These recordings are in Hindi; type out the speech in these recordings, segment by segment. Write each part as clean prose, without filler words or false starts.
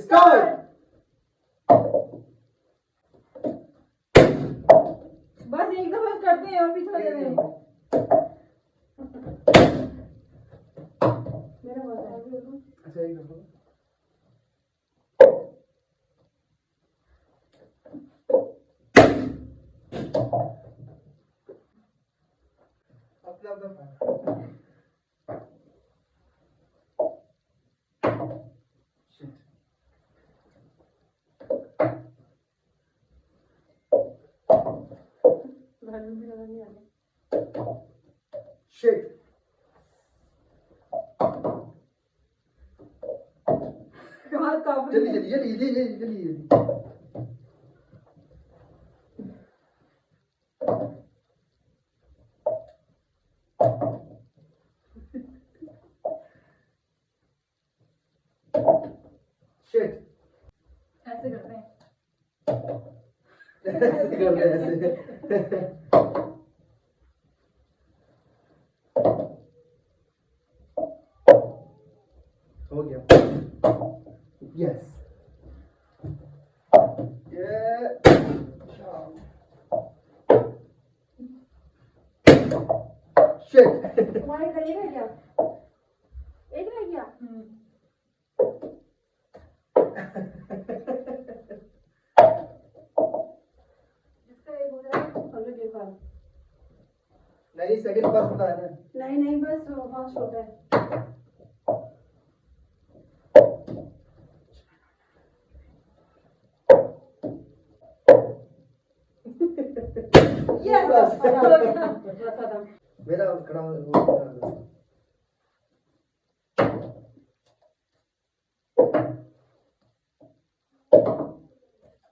स्टार्ट। बस एक दफा करते हैं और भी थोड़ी देर में। मेरा बहुत है। अच्छा एक दफा अपना अपना शिट। कहाँ काबू जल्दी जल्दी जल्दी जल्दी जल्दी जल्दी जल्दी। शिट। ऐसे करते हैं। ऐसे करते हैं ऐसे। हो गया। यस। शिट। तुम्हारे घर ये रह गया, एक रह गया। जिसका एक हो जाए अगले देखो। नहीं सेकंड फर्स्ट होता है ना। नहीं नहीं बस फर्स्ट होता है। Yes! बस खत्म। मेरा खड़ा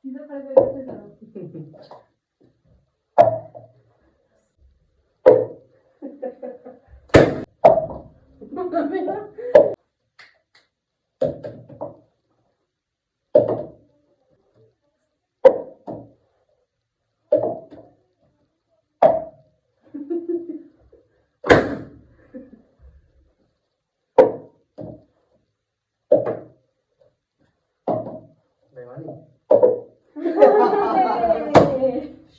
सीधा खड़े करके फिर करो।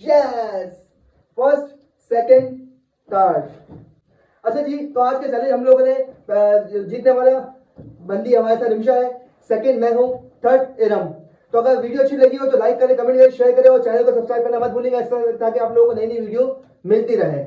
Yes first second third. अच्छा जी, तो आज के चैलेंज हम लोगों ने जीतने वाला बंदी हमारे साथ निमिषा है, सेकंड मैं हूँ, थर्ड इरम। तो अगर वीडियो अच्छी लगी हो तो लाइक करें, कमेंट करें, शेयर करें और चैनल को सब्सक्राइब करना मत भूलिएगा ताकि आप लोगों को नई नई वीडियो मिलती रहे।